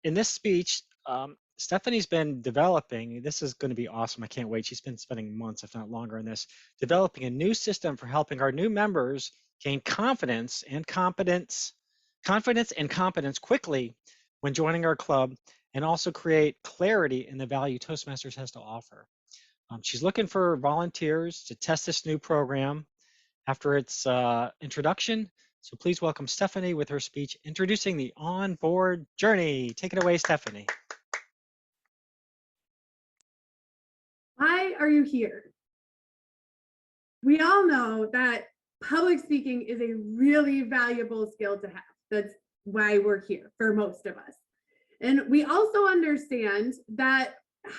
in this speech, Stephanie's been developing, this is going to be awesome. I can't wait. She's been spending months, if not longer, on this, developing a new system for helping our new members gain confidence and competence quickly when joining our club, and also create clarity in the value Toastmasters has to offer. She's looking for volunteers to test this new program after its introduction. So please welcome Stephanie with her speech introducing the onboard journey. Take it away, Stephanie. Why are you here? We all know that public speaking is a really valuable skill to have. That's why we're here for most of us. And we also understand that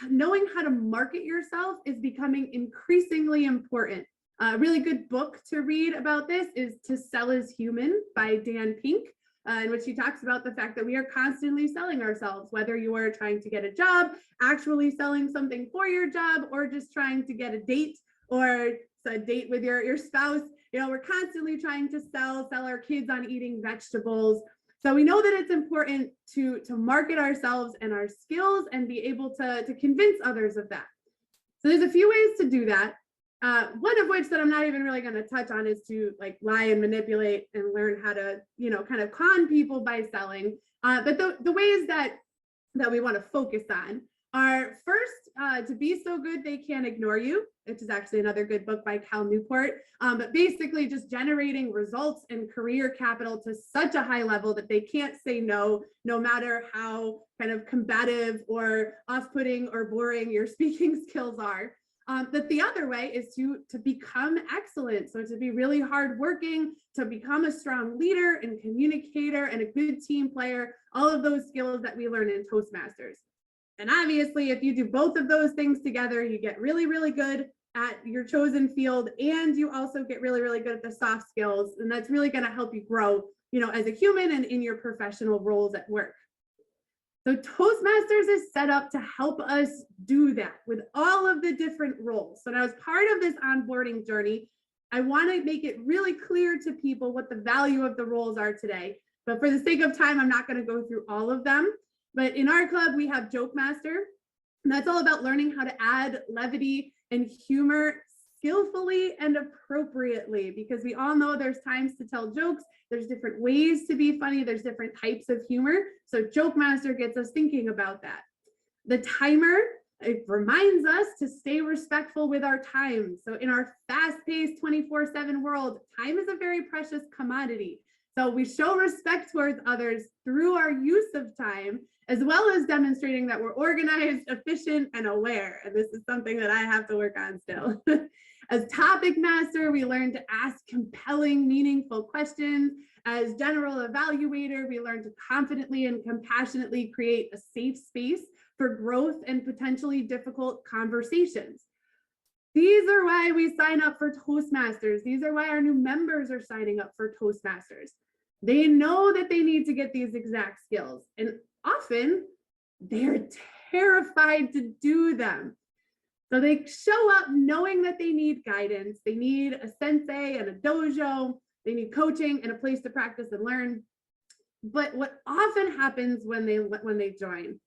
knowing how to market yourself is becoming increasingly important. A really good book to read about this is To Sell is Human by Dan Pink, in which he talks about the fact that we are constantly selling ourselves, whether you are trying to get a job, actually selling something for your job, or just trying to get a date or a date with your spouse. You know, we're constantly trying to sell our kids on eating vegetables. So we know that it's important to market ourselves and our skills and be able to convince others of that. So there's a few ways to do that. One of which that I'm not even really going to touch on is to like lie and manipulate and learn how to, you know, kind of con people by selling. But the ways that we want to focus on are first, to be so good they can't ignore you, which is actually another good book by Cal Newport. But basically just generating results and career capital to such a high level that they can't say no, no matter how kind of combative or off-putting or boring your speaking skills are. But the other way is to become excellent. So to be really hardworking, to become a strong leader and communicator and a good team player, all of those skills that we learn in Toastmasters. And obviously, if you do both of those things together, you get really, really good at your chosen field, and you also get really, really good at the soft skills. And that's really going to help you grow, you know, as a human and in your professional roles at work. So Toastmasters is set up to help us do that with all of the different roles. So now as part of this onboarding journey, I want to make it really clear to people what the value of the roles are today. But for the sake of time, I'm not going to go through all of them. But in our club, we have Joke Master. And that's all about learning how to add levity and humor skillfully and appropriately, because we all know there's times to tell jokes. There's different ways to be funny. There's different types of humor. So Joke Master gets us thinking about that. The timer, it reminds us to stay respectful with our time. So in our fast-paced 24/7 world, time is a very precious commodity. So we show respect towards others through our use of time, as well as demonstrating that we're organized, efficient, and aware. And this is something that I have to work on still. As topic master, we learn to ask compelling, meaningful questions. As general evaluator, we learn to confidently and compassionately create a safe space for growth and potentially difficult conversations. These are why we sign up for Toastmasters. These are why our new members are signing up for Toastmasters. They know that they need to get these exact skills, and often they're terrified to do them. So they show up knowing that they need guidance. They need a sensei and a dojo. They need coaching and a place to practice and learn. But what often happens when they join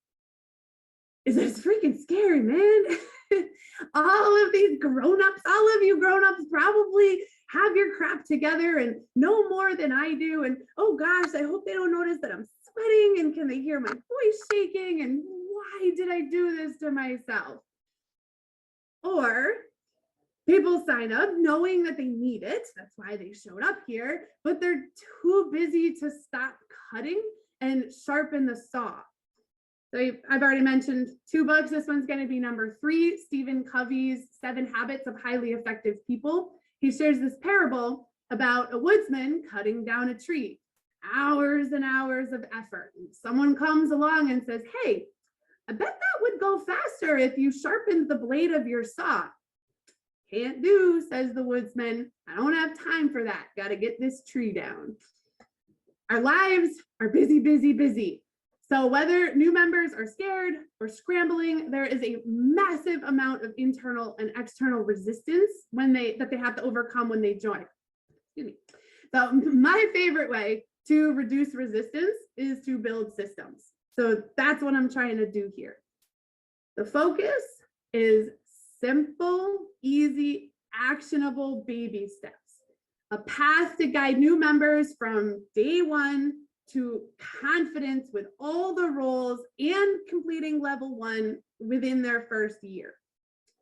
is that it's freaking scary, man. All of these grown-ups, all of you grown-ups probably have your crap together and know more than I do. And oh gosh, I hope they don't notice that I'm sweating, and can they hear my voice shaking, and why did I do this to myself? Or people sign up knowing that they need it. That's why they showed up here, but they're too busy to stop cutting and sharpen the saw. So I've already mentioned 2 books. This one's going to be number 3, Stephen Covey's 7 Habits of Highly Effective People. He shares this parable about a woodsman cutting down a tree, hours and hours of effort. And someone comes along and says, hey, I bet that would go faster if you sharpened the blade of your saw. Can't do, says the woodsman. I don't have time for that. Got to get this tree down. Our lives are busy, busy, busy. So whether new members are scared or scrambling, there is a massive amount of internal and external resistance that they have to overcome when they join. Excuse me. So my favorite way to reduce resistance is to build systems. So that's what I'm trying to do here. The focus is simple, easy, actionable baby steps. A path to guide new members from day one to confidence with all the roles and completing level 1 within their first year.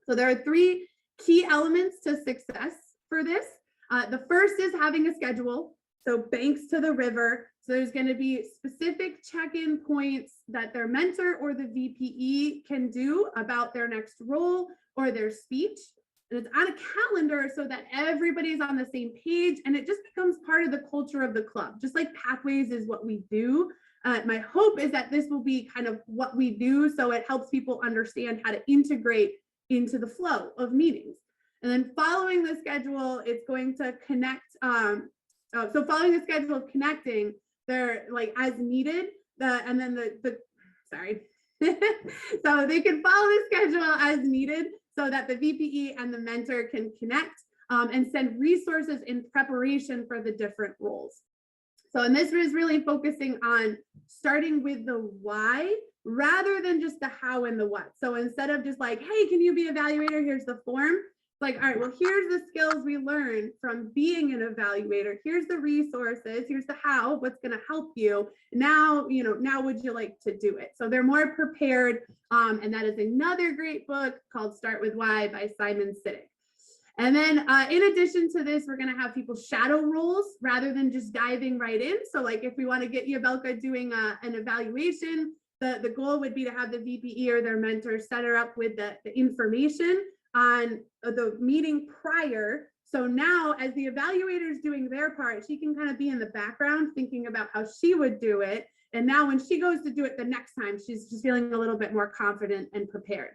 So there are 3 key elements to success for this. The first is having a schedule. So banks to the river. So there's going to be specific check-in points that their mentor or the VPE can do about their next role or their speech. And it's on a calendar so that everybody's on the same page, and it just becomes part of the culture of the club. Just like Pathways is what we do. My hope is that this will be kind of what we do, so it helps people understand how to integrate into the flow of meetings. And then following the schedule, it's going to connect. So following the schedule of connecting, they're like as needed. And then sorry. So they can follow the schedule as needed so that the VPE and the mentor can connect and send resources in preparation for the different roles. So, and this is really focusing on starting with the why rather than just the how and the what. So instead of just like, hey, can you be an evaluator? Here's the form. It's like, all right, well, here's the skills we learned from being an evaluator. Here's the resources. Here's the how, what's going to help you. Now, now would you like to do it? So they're more prepared. And that is another great book called Start With Why by Simon Sinek. And then in addition to this, we're going to have people shadow roles rather than just diving right in. So like if we want to get Yabelka doing an evaluation, the goal would be to have the VPE or their mentor set her up with the information on the meeting prior. So now as the evaluator is doing their part, she can kind of be in the background thinking about how she would do it. And now when she goes to do it the next time, she's just feeling a little bit more confident and prepared.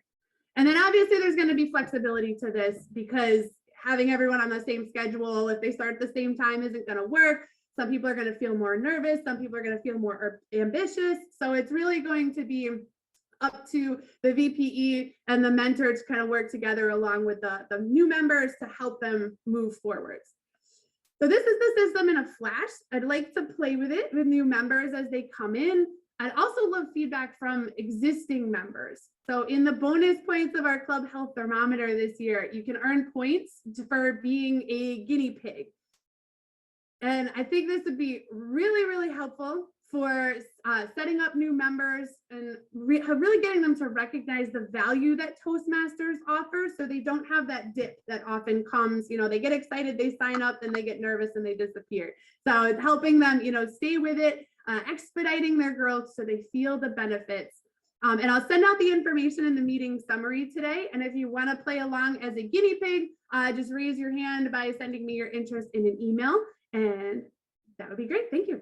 And then obviously there's going to be flexibility to this because having everyone on the same schedule, if they start at the same time, isn't going to work. Some people are going to feel more nervous. Some people are going to feel more ambitious. So it's really going to be up to the VPE and the mentor to kind of work together along with the new members to help them move forwards. So this is the system in a flash. I'd like to play with it with new members as they come in. I'd also love feedback from existing members. So in the bonus points of our club health thermometer this year, you can earn points for being a guinea pig. And I think this would be really, really helpful for setting up new members and really getting them to recognize the value that Toastmasters offers so they don't have that dip that often comes. They get excited, they sign up, then they get nervous and they disappear. So it's helping them, stay with it, expediting their growth so they feel the benefits. And I'll send out the information in the meeting summary today. And if you want to play along as a guinea pig, just raise your hand by sending me your interest in an email. And that would be great. Thank you.